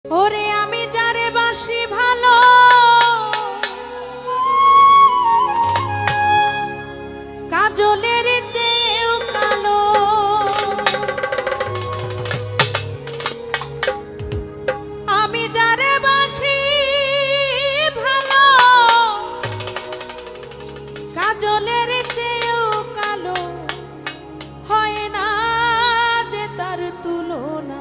ওরে আমি যারে বাসি ভালো কাজলের চেয়েও কালো, আমি যারে বাসি ভালো কাজলের চেয়েও কালো, হয় না যে তার তুলনা।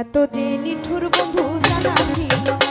এত যে নিঠুর বন্ধু জানা ছিল